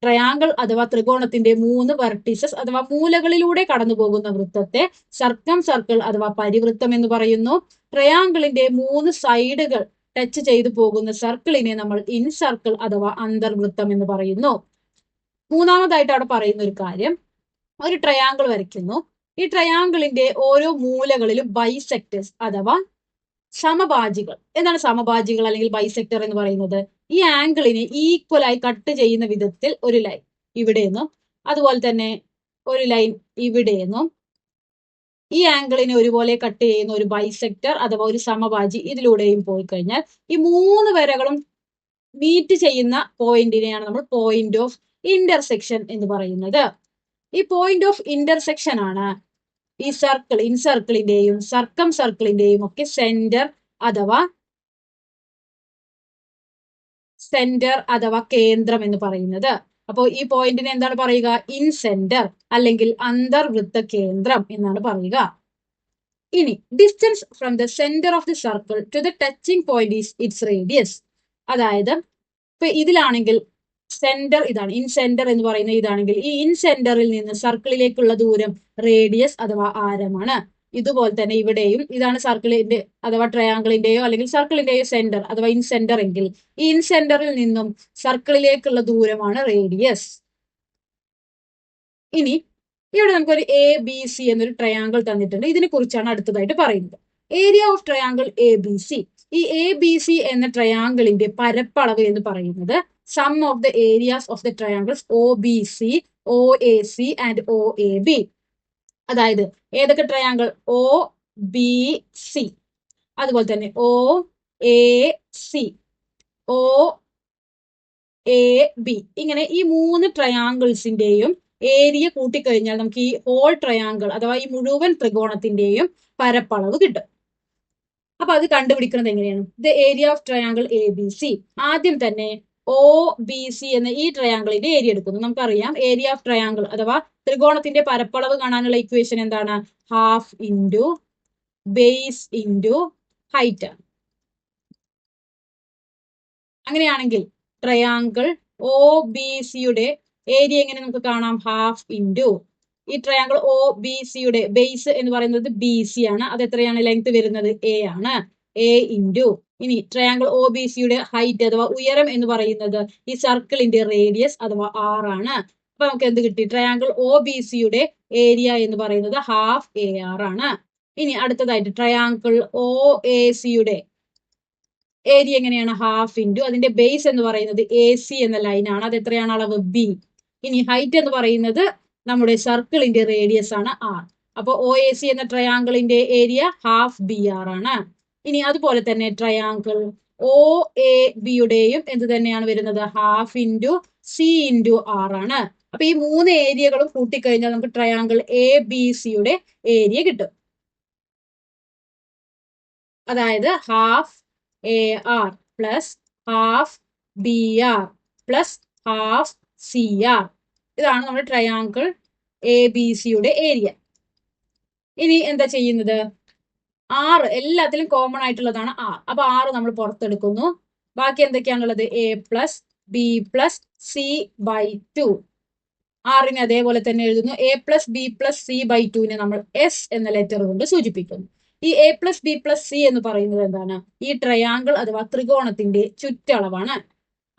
Speaker 1: ട്രയാങ്കിൾ അഥവാ ത്രികോണത്തിന്റെ 3 വെർട്ടിസസ് അഥവാ മൂലകളിലൂടെ കടന്നു പോകുന്ന വൃത്തത്തെ സർക്കം സർക്കിൾ അഥവാ പരിവൃത്തം എന്ന് പറയുന്നു. ട്രയാങ്കിളിന്റെ 3 സൈഡുകൾ ടച്ച് ചെയ്തു പോകുന്ന സർക്കിളിനെ നമ്മൾ ഇൻ സർക്കിൾ അഥവാ അന്തർവൃത്തം എന്ന് പറയുന്നു. മൂന്നാമതായിട്ട് അവിടെ പറയുന്ന ഒരു കാര്യം, ഒരു ട്രയാങ്കിൾ വരയ്ക്കുന്നു. ഈ ട്രയാങ്കിളിന്റെ ഓരോ മൂലകളിലും ബൈസെക്ടേഴ്സ് അഥവാ സമഭാജികൾ. എന്താണ് സമഭാജികൾ അല്ലെങ്കിൽ ബൈസെക്ടർ എന്ന് പറയുന്നത്? ഈ ആംഗിളിനെ ഈക്വലായി കട്ട് ചെയ്യുന്ന വിധത്തിൽ ഒരു ലൈൻ ഇവിടെ നിന്നും, അതുപോലെ തന്നെ ഒരു ലൈൻ ഇവിടെ നിന്നും, ഈ ആംഗിളിനെ ഒരുപോലെ കട്ട് ചെയ്യുന്ന ഒരു ബൈസെക്ടർ അഥവാ ഒരു സമഭാജി ഇതിലൂടെയും പോയി കഴിഞ്ഞാൽ ഈ 3 വരകളും മീറ്റ് ചെയ്യുന്ന പോയിന്റിനെയാണ് നമ്മൾ പോയിന്റ് ഓഫ് ഇന്റർസെക്ഷൻ എന്ന് പറയുന്നത്. ഈ പോയിന്റ് ഓഫ് ഇന്റർസെക്ഷൻ ആണ് ഈ ഇൻസർക്കിളിന്റെയും സർക്കം സർക്കിളിന്റെയും ഒക്കെ സെന്റർ അഥവാ കേന്ദ്രം എന്ന് പറയുന്നത്. അപ്പോൾ ഈ പോയിന്റിനെ എന്താണ് പറയുക? ഇൻ സെന്റർ അല്ലെങ്കിൽ അന്തർവൃത്ത കേന്ദ്രം എന്നാണ് പറയുക. ഇനി distance from the centre of the circle to the touching point is its radius. അതായത് ഇപ്പൊ ഇതിലാണെങ്കിൽ സെന്റർ ഇതാണ്, ഇൻ സെന്റർ എന്ന് പറയുന്നത് ഇതാണെങ്കിൽ ഈ ഇൻ സെന്ററിൽ നിന്ന് സർക്കിളിലേക്കുള്ള ദൂരം റേഡിയസ് അഥവാ ആരമാണ്. ഇതുപോലെ തന്നെ ഇവിടെയും ഇതാണ് സർക്കിളിന്റെ അഥവാ ട്രയാങ്കിളിന്റെയോ അല്ലെങ്കിൽ സർക്കിളിന്റെയോ സെന്റർ അഥവാ ഇൻ സെന്റർ എങ്കിൽ ഈ ഇൻ സെന്ററിൽ നിന്നും സർക്കിളിലേക്കുള്ള ദൂരമാണ് റേഡിയസ്. ഇനി ഇവിടെ നമുക്കൊരു ABC എന്നൊരു ട്രയാങ്കിൾ തന്നിട്ടുണ്ട്. ഇതിനെ കുറിച്ചാണ് അടുത്തതായിട്ട് പറയുന്നത്. Area of triangle ABC. ഈ ABC എന്ന ട്രയാങ്കിളിന്റെ പരപ്പളവ് എന്ന് പറയുന്നത് sum of the areas of the triangles OBC, OAC and OAB. അതായത് ഏതൊക്കെ ട്രയാങ്കിൾ? OBC, അതുപോലെ തന്നെ OAC, OAB. ഇങ്ങനെ ഈ 3 ട്രയാങ്കിൾസിന്റെയും ഏരിയ കൂട്ടിക്കഴിഞ്ഞാൽ നമുക്ക് ഈ ഹോൾ ട്രയാങ്കിൾ അഥവാ ഈ മുഴുവൻ ത്രികോണത്തിന്റെയും പരപ്പളവ് കിട്ടും. അപ്പൊ അത് കണ്ടുപിടിക്കുന്നത് എങ്ങനെയാണ്? The area of triangle ABC. ആദ്യം തന്നെ OBC എന്ന ഈ ട്രയാങ്കിളിന്റെ ഏരിയ എടുക്കുന്നു. നമുക്കറിയാം ഏരിയ ഓഫ് ട്രയാങ്കിൾ അഥവാ ത്രികോണത്തിന്റെ പരപ്പളവ് കാണാനുള്ള ഇക്വേഷൻ എന്താണ്? Half into base into height. അങ്ങനെയാണെങ്കിൽ ട്രയാങ്കിൾ OBCയുടെ ഏരിയ എങ്ങനെ നമുക്ക് കാണാം? ഹാഫ് ഇൻറ്റു ഈ ട്രയാങ്കിൾ OBCയുടെ ബേസ് എന്ന് പറയുന്നത് BC ആണ്. അത് എത്രയാണ് ലെങ്ത് വരുന്നത്? A ആണ്. A ഇൻറ്റു ഇനി ട്രയാങ്കിൾ OBCയുടെ ഹൈറ്റ് അഥവാ ഉയരം എന്ന് പറയുന്നത് ഈ സർക്കിളിന്റെ റേഡിയസ് അഥവാ R ആണ്. അപ്പൊ നമുക്ക് എന്ത് കിട്ടി? ട്രയാങ്കിൾ OBCയുടെ ഏരിയ എന്ന് പറയുന്നത് ഹാഫ് AR ആണ്. ഇനി അടുത്തതായിട്ട് ട്രയാങ്കിൾ OACയുടെ ഏരിയ എങ്ങനെയാണ്? ഹാഫ് ഇൻറ്റു അതിന്റെ ബേസ് എന്ന് പറയുന്നത് AC എന്ന ലൈൻ ആണ്. അത് എത്രയാണ് അളവ്? B. ഇനി ഹൈറ്റ് എന്ന് പറയുന്നത് നമ്മുടെ സർക്കിളിന്റെ റേഡിയസ് ആണ് R. അപ്പൊ OAC എന്ന ട്രയാങ്കിളിന്റെ ഏരിയ ഹാഫ് BR ആണ്. ഇനി അതുപോലെ തന്നെ ട്രയാങ്കിൾ OABയുടെയും എന്ത് തന്നെയാണ് വരുന്നത്? Half into C into R ആണ്. അപ്പൊ ഈ 3 ഏരിയകളും കൂട്ടിക്കഴിഞ്ഞാൽ നമുക്ക് ട്രയാങ്കിൾ ABCയുടെ ഏരിയ കിട്ടും. അതായത് half AR plus half BR plus half CR. ഇതാണ് നമ്മുടെ ട്രയാങ്കിൾ ABCയുടെ ഏരിയ. ഇനി എന്താ ചെയ്യുന്നത്? R എല്ലാത്തിലും കോമൺ ആയിട്ടുള്ളതാണ് R. അപ്പൊ R നമ്മൾ പുറത്തെടുക്കുന്നു. ബാക്കി എന്തൊക്കെയാണുള്ളത്? A plus B plus C/2. ആറിനെ അതേപോലെ തന്നെ എഴുതുന്നു. A പ്ലസ് B പ്ലസ് C/2നെ നമ്മൾ S എന്ന ലെറ്റർ കൊണ്ട് സൂചിപ്പിക്കുന്നു. ഈ A plus B plus C എന്ന് പറയുന്നത് എന്താണ്? ഈ ട്രയാങ്കിൾ അഥവാ ത്രികോണത്തിന്റെ ചുറ്റളവാണ്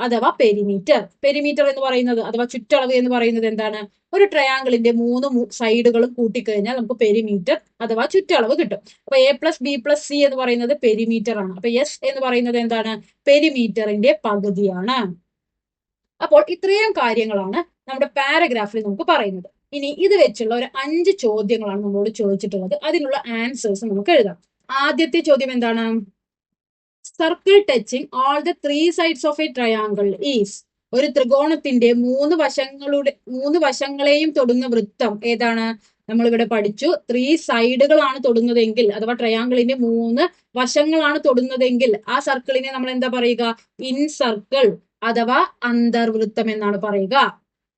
Speaker 1: അഥവാ പെരിമീറ്റർ. പെരിമീറ്റർ എന്ന് പറയുന്നത് അഥവാ ചുറ്റളവ് എന്ന് പറയുന്നത് എന്താണ്? ഒരു ട്രയാങ്കിളിന്റെ 3 സൈഡുകളും കൂട്ടിക്കഴിഞ്ഞാൽ നമുക്ക് പെരിമീറ്റർ അഥവാ ചുറ്റളവ് കിട്ടും. അപ്പൊ A plus B plus C എന്ന് പറയുന്നത് പെരിമീറ്റർ ആണ്. അപ്പൊ S എന്ന് പറയുന്നത് എന്താണ്? പെരിമീറ്ററിന്റെ പകുതിയാണ്. അപ്പോൾ ഇത്രയും കാര്യങ്ങളാണ് നമ്മുടെ പാരഗ്രാഫിൽ നമുക്ക് പറയുന്നത്. ഇനി ഇത് വെച്ചുള്ള ഒരു 5 ചോദ്യങ്ങളാണ് നമ്മളോട് ചോദിച്ചിട്ടുള്ളത്. അതിനുള്ള ആൻസേഴ്സ് നമുക്ക് എഴുതാം. ആദ്യത്തെ ചോദ്യം എന്താണ്? Circle touching all the 3 sides of A triangle is. ഒരു ത്രികോണത്തിന്റെ 3 വശങ്ങളെയും തൊടുന്ന വൃത്തം ഏതാണ്? നമ്മളിവിടെ പഠിച്ചു 3 സൈഡുകളാണ് തൊടുന്നതെങ്കിൽ അഥവാ ട്രയാങ്കിളിന്റെ 3 വശങ്ങളാണ് തൊടുന്നതെങ്കിൽ ആ സർക്കിളിനെ നമ്മൾ എന്താ പറയുക? ഇൻ സർക്കിൾ അഥവാ അന്തർവൃത്തം എന്നാണ് പറയുക.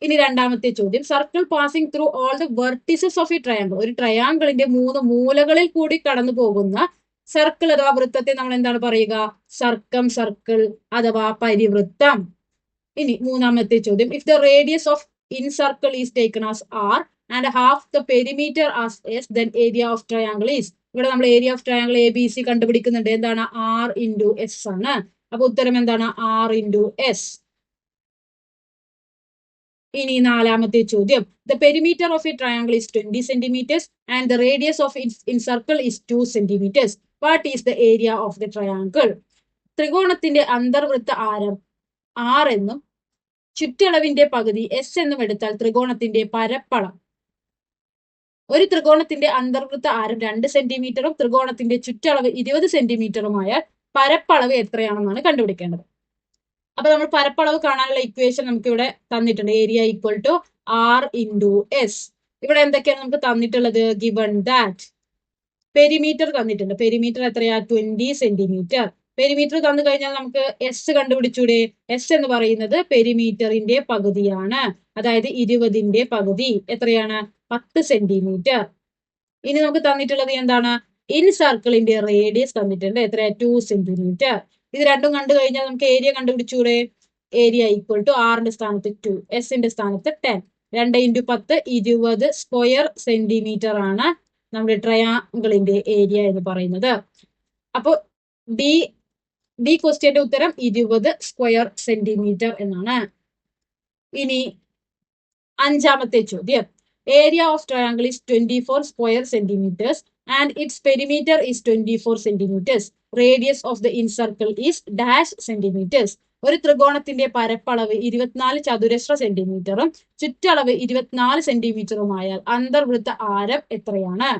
Speaker 1: ഇനി രണ്ടാമത്തെ ചോദ്യം, circle passing through all the vertices of A triangle. ഒരു ട്രയാങ്കിളിന്റെ 3 മൂലകളിൽ കൂടി കടന്നു പോകുന്ന സർക്കിൾ അഥവാ വൃത്തത്തെ നമ്മൾ എന്താണ് പറയുക? സർക്കം സർക്കിൾ അഥവാ പരിവൃത്തം. ഇനി മൂന്നാമത്തെ ചോദ്യം, if the radius of in circle is taken as R and half the perimeter as S, then area of triangle is. ഇവിടെ നമ്മൾ ഏരിയ ഓഫ് ട്രയാങ്കിൾ ABC കണ്ടുപിടിക്കുന്നുണ്ട്. എന്താണ്? R ഇൻറ്റു S ആണ്. അപ്പൊ ഉത്തരം എന്താണ്? R into S. ഇനി നാലാമത്തെ ചോദ്യം, the perimeter of A triangle is 20 centimeters and the radius of in circle is 2 centimeters. What is the area of the triangle? ത്രികോണത്തിന്റെ അന്തർവൃത്ത ആരം R എന്നും ചുറ്റളവിന്റെ പകുതി S എന്നും എടുത്താൽ ത്രികോണത്തിന്റെ പരപ്പളം ഒരു ത്രികോണത്തിന്റെ അന്തർവൃത്ത ആരം 2 സെന്റിമീറ്ററും ത്രികോണത്തിന്റെ ചുറ്റളവ് 20 സെന്റിമീറ്ററുമായാൽ പരപ്പളവ് എത്രയാണെന്നാണ് കണ്ടുപിടിക്കേണ്ടത്. അപ്പൊ നമ്മൾ പരപ്പളവ് കാണാനുള്ള ഇക്വേഷൻ നമുക്ക് ഇവിടെ തന്നിട്ടുണ്ട്. Area equal to R into S. ഇവിടെ എന്തൊക്കെയാണ് നമുക്ക് തന്നിട്ടുള്ളത്? ഗിവൺ ദാറ്റ് പെരിമീറ്റർ തന്നിട്ടുണ്ട്. പെരിമീറ്റർ എത്രയാ? 20 സെന്റിമീറ്റർ. പെരിമീറ്റർ തന്നു കഴിഞ്ഞാൽ നമുക്ക് എസ് കണ്ടുപിടിച്ചൂടെ? എസ് എന്ന് പറയുന്നത് പെരിമീറ്ററിന്റെ പകുതിയാണ്. അതായത് 20ന്റെ പകുതി എത്രയാണ്? 10 സെന്റിമീറ്റർ. ഇനി നമുക്ക് തന്നിട്ടുള്ളത് എന്താണ്? ഇൻ സർക്കിളിന്റെ റേഡിയസ് തന്നിട്ടുണ്ട്. എത്രയാ? 2 സെന്റിമീറ്റർ. ഇത് രണ്ടും കണ്ടു കഴിഞ്ഞാൽ നമുക്ക് ഏരിയ കണ്ടുപിടിച്ചൂടെ? ഏരിയ ഈക്വൽ ടു ആറിന്റെ സ്ഥാനത്ത് 2, എസിന്റെ സ്ഥാനത്ത് 10. 2 × 10 20 സ്ക്വയർ സെന്റിമീറ്റർ ആണ് നമ്മുടെ ട്രയാങ്കിളിന്റെ ഏരിയ എന്ന് പറയുന്നത്. അപ്പോൾ ഡി ക്വസ്റ്റ്യന്റെ ഉത്തരം 20 സ്ക്വയർ സെന്റിമീറ്റർ എന്നാണ്. ഇനി 5ാമത്തെ ചോദ്യം. Area of triangle is 24 square centimeters and its perimeter is 24 centimeters. Radius of the incircle is dash centimeters. ഒരു ത്രികോണത്തിന്റെ പരപ്പളവ് 24 ചതുരശ്ര സെന്റിമീറ്ററും ചുറ്റളവ് 24 സെന്റിമീറ്ററുമായാൽ അന്തർവൃത്ത ആരം എത്രയാണ്?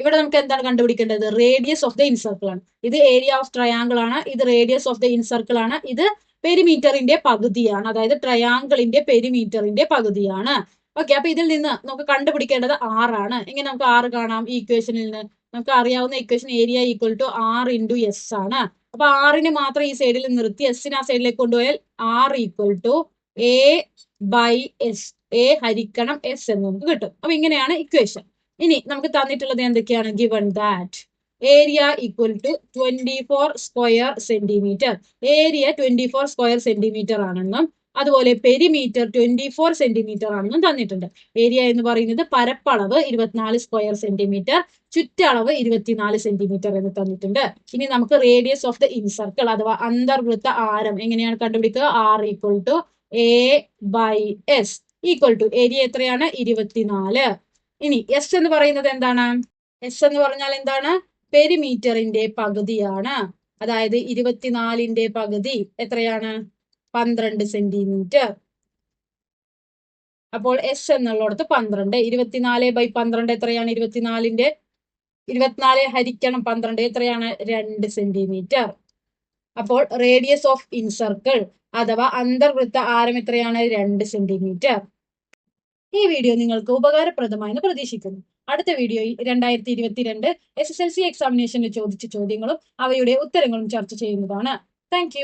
Speaker 1: ഇവിടെ നമുക്ക് എന്താണ് കണ്ടുപിടിക്കേണ്ടത്? റേഡിയസ് ഓഫ് ദ ഇൻസർക്കിൾ ആണ്. ഇത് ഏരിയ ഓഫ് ട്രയാങ്കിൾ ആണ്. ഇത് റേഡിയസ് ഓഫ് ദ ഇൻസർക്കിൾ ആണ്. ഇത് പെരിമീറ്ററിന്റെ പകുതിയാണ്. അതായത് ട്രയാങ്കിളിന്റെ പെരിമീറ്ററിന്റെ പകുതിയാണ്. ഓക്കെ, അപ്പൊ ഇതിൽ നിന്ന് നമുക്ക് കണ്ടുപിടിക്കേണ്ടത് ആറാണ്. എങ്ങനെ നമുക്ക് ആറ് കാണാം? ഈ ഇക്വേഷനിൽ നിന്ന് നമുക്ക് അറിയാവുന്ന equation area equal to R into S ആണ്. അപ്പൊ ആറിന് മാത്രം ഈ സൈഡിൽ നിർത്തി എസിന് ആ സൈഡിലേക്ക് കൊണ്ടുപോയാൽ R equal to A by S, A ഹരിക്കണം എസ് എന്ന് നമുക്ക് കിട്ടും. അപ്പൊ ഇങ്ങനെയാണ് ഇക്വേഷൻ. ഇനി നമുക്ക് തന്നിട്ടുള്ളത് എന്തൊക്കെയാണ്? Given that area equal to 24 square centimetre. Area 24 square centimetre ആണെന്നും അതുപോലെ പെരിമീറ്റർ 24 സെന്റിമീറ്റർ ആണെന്നും തന്നിട്ടുണ്ട്. ഏരിയ എന്ന് പറയുന്നത് പരപ്പളവ് 24 സ്ക്വയർ സെന്റിമീറ്റർ, ചുറ്റളവ് 24 സെന്റിമീറ്റർ എന്ന് തന്നിട്ടുണ്ട്. ഇനി നമുക്ക് റേഡിയസ് ഓഫ് ദ ഇൻസർക്കിൾ അഥവാ അന്തർവൃത്ത ആരം എങ്ങനെയാണ് കണ്ടുപിടിക്കുക? R equal to A by S equal to area എത്രയാണ്? 24. ഇനി എസ് എന്ന് പറയുന്നത് എന്താണ്? എസ് എന്ന് പറഞ്ഞാൽ എന്താണ്? പെരിമീറ്ററിന്റെ പകുതിയാണ്. അതായത് 24ന്റെ പകുതി എത്രയാണ്? 12 സെന്റിമീറ്റർ. അപ്പോൾ എസ് എന്നുള്ളിടത്ത് 12. 24/12 എത്രയാണ്? 24 ഹരിക്കണം 12 എത്രയാണ്? 2 സെന്റിമീറ്റർ. അപ്പോൾ റേഡിയസ് ഓഫ് ഇൻസർക്കിൾ അഥവാ അന്തർവൃത്ത ആരം എത്രയാണ്? 2 സെന്റിമീറ്റർ. ഈ വീഡിയോ നിങ്ങൾക്ക് ഉപകാരപ്രദമായെന്ന് പ്രതീക്ഷിക്കുന്നു. അടുത്ത വീഡിയോയിൽ 2022 SSLC എക്സാമിനേഷനിൽ ചോദിച്ച ചോദ്യങ്ങളും അവയുടെ ഉത്തരങ്ങളും ചർച്ച ചെയ്യുന്നതാണ്. താങ്ക്